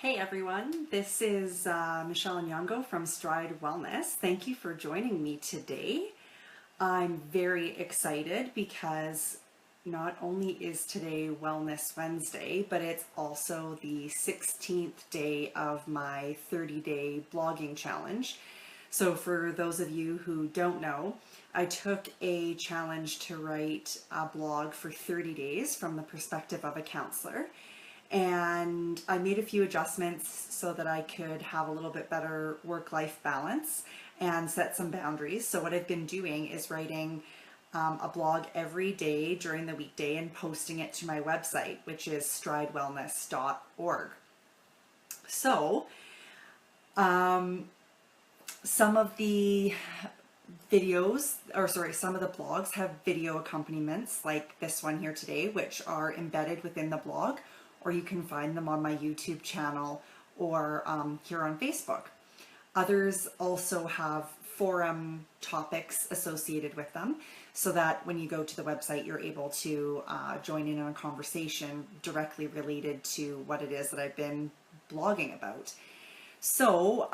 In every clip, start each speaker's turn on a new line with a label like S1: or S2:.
S1: Hey everyone, this is Michelle Nyong'o from Stride Wellness. Thank you for joining me today. I'm very excited because not only is today Wellness Wednesday, but it's also the 16th day of my 30-day blogging challenge. So for those of you who don't know, I took a challenge to write a blog for 30 days from the perspective of a counselor. And I made a few adjustments so that I could have a little bit better work-life balance and set some boundaries. So what I've been doing is writing a blog every day during the weekday and posting it to my website, which is stridewellness.org. So some of the some of the blogs have video accompaniments like this one here today, which are embedded within the blog, or you can find them on my YouTube channel or here on Facebook. Others also have forum topics associated with them so that when you go to the website, you're able to join in on a conversation directly related to what it is that I've been blogging about. So,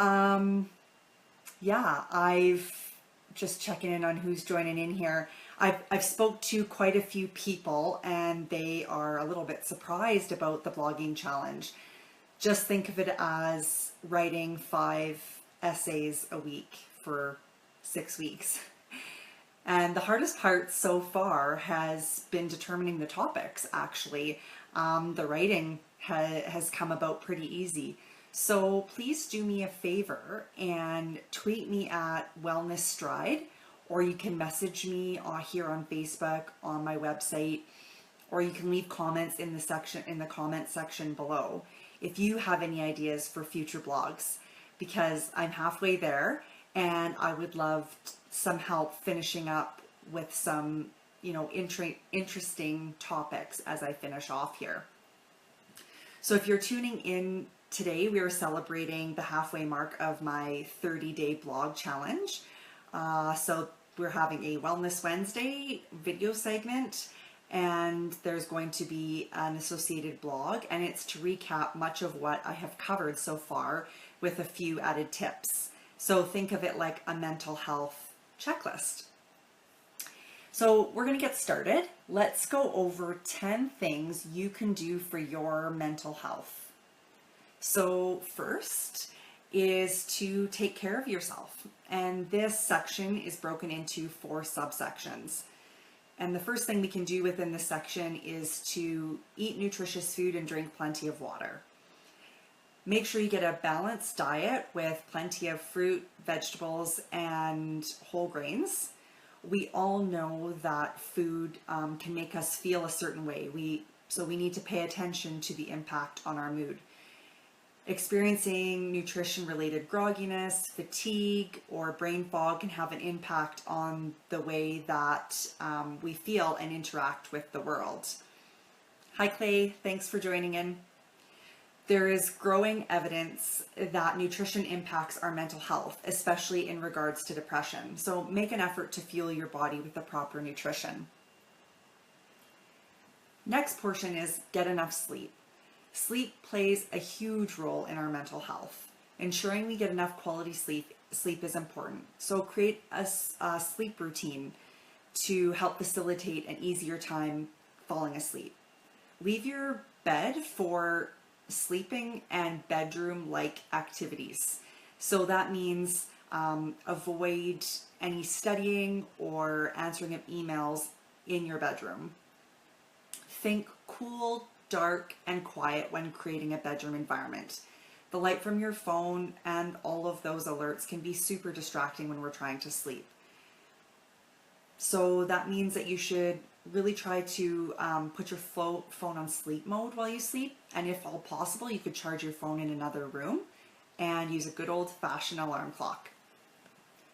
S1: yeah, I've just checking in on who's joining in here. I've spoke to quite a few people and they are a little bit surprised about the blogging challenge. Just think of it as writing 5 essays a week for 6 weeks. And the hardest part so far has been determining the topics, actually. The writing has come about pretty easy. So please do me a favor and tweet me at Wellness Stride, or you can message me here on Facebook, on my website, or you can leave comments in the comment section below if you have any ideas for future blogs, because I'm halfway there and I would love some help finishing up with some, interesting topics as I finish off here. So if you're tuning in today, we are celebrating the halfway mark of my 30-day blog challenge. So we're having a Wellness Wednesday video segment, and there's going to be an associated blog, and it's to recap much of what I have covered so far with a few added tips. So think of it like a mental health checklist. So we're going to get started. Let's go over 10 things you can do for your mental health. So first is to take care of yourself. And this section is broken into 4 subsections. And the first thing we can do within this section is to eat nutritious food and drink plenty of water. Make sure you get a balanced diet with plenty of fruit, vegetables, and whole grains. We all know that food can make us feel a certain way. So we need to pay attention to the impact on our mood. Experiencing nutrition-related grogginess, fatigue, or brain fog can have an impact on the way that we feel and interact with the world. Hi Clay, thanks for joining in. There is growing evidence that nutrition impacts our mental health, especially in regards to depression. So make an effort to fuel your body with the proper nutrition. Next portion is get enough sleep. Sleep plays a huge role in our mental health. Ensuring we get enough quality sleep is important. So create a sleep routine to help facilitate an easier time falling asleep. Leave your bed for sleeping and bedroom-like activities. So that means avoid any studying or answering of emails in your bedroom. Think cool, dark, and quiet when creating a bedroom environment. The light from your phone and all of those alerts can be super distracting when we're trying to sleep. So that means that you should really try to put your phone on sleep mode while you sleep, and if all possible, you could charge your phone in another room and use a good old-fashioned alarm clock.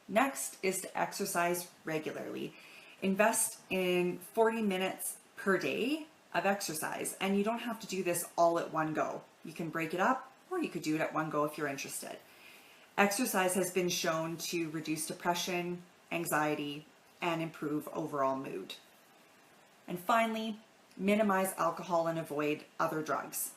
S1: Next is to exercise regularly. Invest in 40 minutes per day of exercise, and you don't have to do this all at one go. You can break it up, or you could do it at one go if you're interested. Exercise has been shown to reduce depression, anxiety, and improve overall mood. And finally, minimize alcohol and avoid other drugs.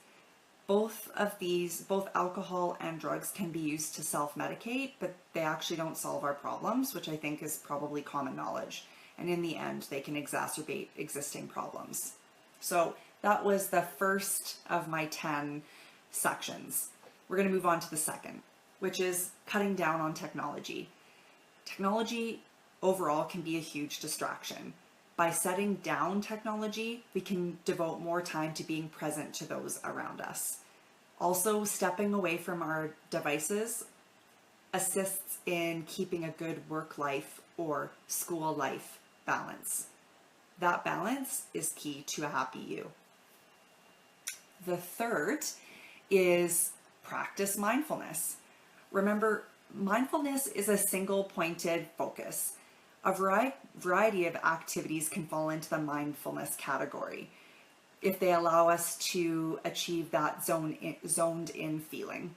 S1: Both alcohol and drugs can be used to self-medicate, but they actually don't solve our problems, which I think is probably common knowledge. And in the end, they can exacerbate existing problems. So that was the first of my 10 sections. We're going to move on to the second, which is cutting down on technology. Technology overall can be a huge distraction. By setting down technology, we can devote more time to being present to those around us. Also, stepping away from our devices assists in keeping a good work life or school life balance. That balance is key to a happy you. The third is practice mindfulness. Remember, mindfulness is a single pointed focus. A variety of activities can fall into the mindfulness category if they allow us to achieve that zoned in feeling.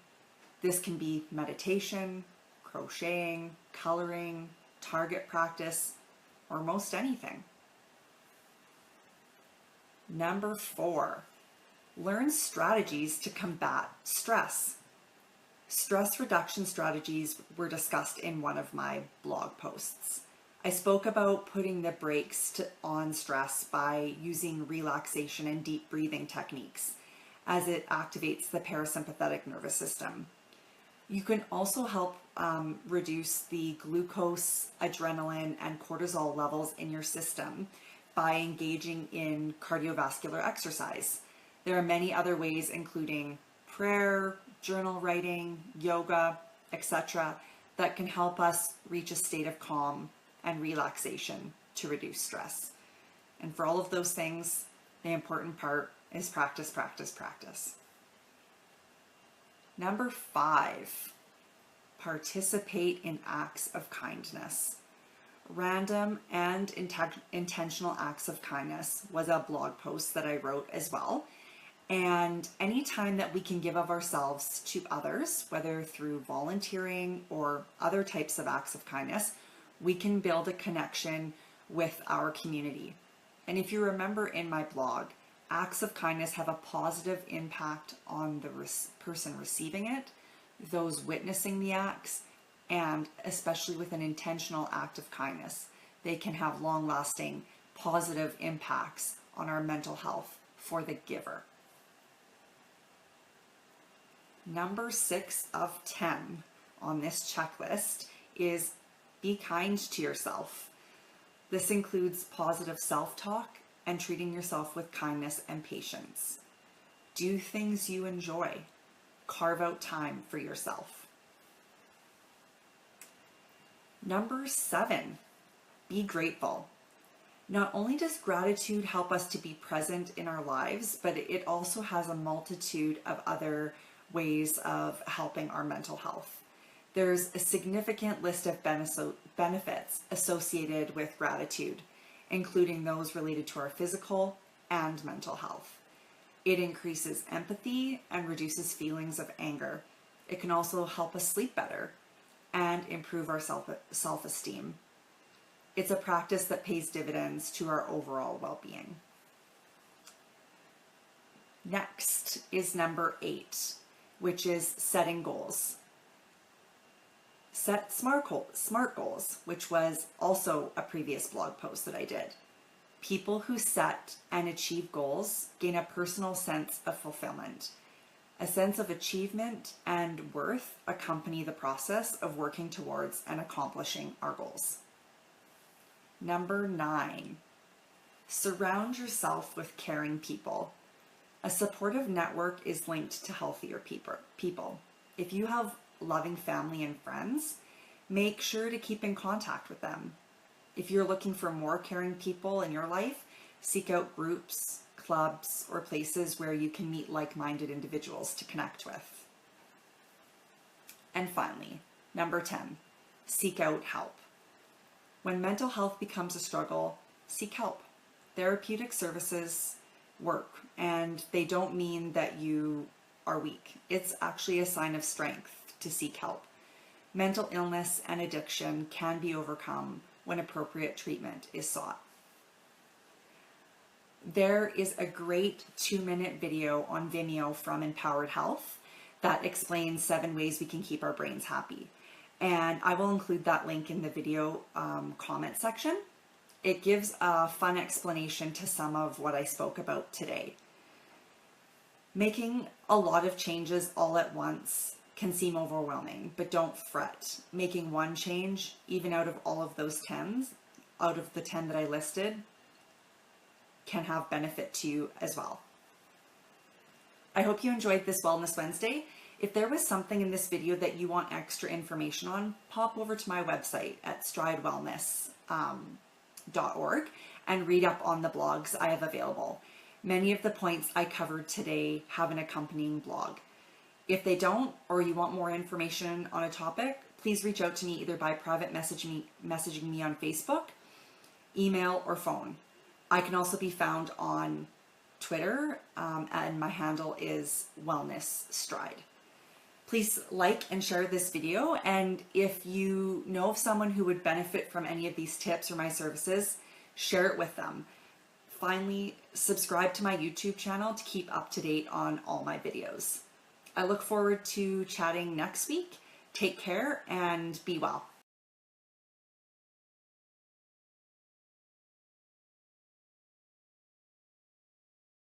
S1: This can be meditation, crocheting, coloring, target practice, or most anything. Number 4, learn strategies to combat stress. Stress reduction strategies were discussed in one of my blog posts. I spoke about putting the brakes on stress by using relaxation and deep breathing techniques, as it activates the parasympathetic nervous system. You can also help reduce the glucose, adrenaline, and cortisol levels in your system by engaging in cardiovascular exercise. There are many other ways, including prayer, journal writing, yoga, etc., that can help us reach a state of calm and relaxation to reduce stress. And for all of those things, the important part is practice, practice, practice. Number 5, participate in acts of kindness. Random and intentional acts of kindness was a blog post that I wrote as well. And anytime that we can give of ourselves to others, whether through volunteering or other types of acts of kindness, we can build a connection with our community. And if you remember in my blog, acts of kindness have a positive impact on the person receiving it, those witnessing the acts, and especially with an intentional act of kindness, they can have long-lasting positive impacts on our mental health for the giver. Number 6 of 10 on this checklist is be kind to yourself. This includes positive self-talk and treating yourself with kindness and patience. Do things you enjoy. Carve out time for yourself. Number 7, be grateful. Not only does gratitude help us to be present in our lives, but it also has a multitude of other ways of helping our mental health. There's a significant list of benefits associated with gratitude, including those related to our physical and mental health. It increases empathy and reduces feelings of anger. It can also help us sleep better and improve our self-esteem. It's a practice that pays dividends to our overall well-being. Next is number 8, which is setting goals. Set SMART goals, which was also a previous blog post that I did. People who set and achieve goals gain a personal sense of fulfillment. A sense of achievement and worth accompany the process of working towards and accomplishing our goals. Number 9, surround yourself with caring people. A supportive network is linked to healthier people. If you have loving family and friends, make sure to keep in contact with them. If you're looking for more caring people in your life, seek out groups, clubs, or places where you can meet like-minded individuals to connect with. And finally, number 10, seek out help. When mental health becomes a struggle, seek help. Therapeutic services work, and they don't mean that you are weak. It's actually a sign of strength to seek help. Mental illness and addiction can be overcome when appropriate treatment is sought. there is a great 2-minute video on Vimeo from Empowered Health that explains 7 ways we can keep our brains happy. And I will include that link in the video comment section. It gives a fun explanation to some of what I spoke about today. Making a lot of changes all at once can seem overwhelming, but don't fret. Making one change, even out of all of those 10s, out of the 10 that I listed, can have benefit to you as well. I hope you enjoyed this Wellness Wednesday. If there was something in this video that you want extra information on, pop over to my website at stridewellness.org and read up on the blogs I have available. Many of the points I covered today have an accompanying blog. If they don't, or you want more information on a topic, please reach out to me either by private messaging me on Facebook, email, or phone. I can also be found on Twitter, and my handle is Wellness Stride. Please like and share this video, and if you know of someone who would benefit from any of these tips or my services, share it with them. Finally, subscribe to my YouTube channel to keep up to date on all my videos. I look forward to chatting next week. Take care and be well.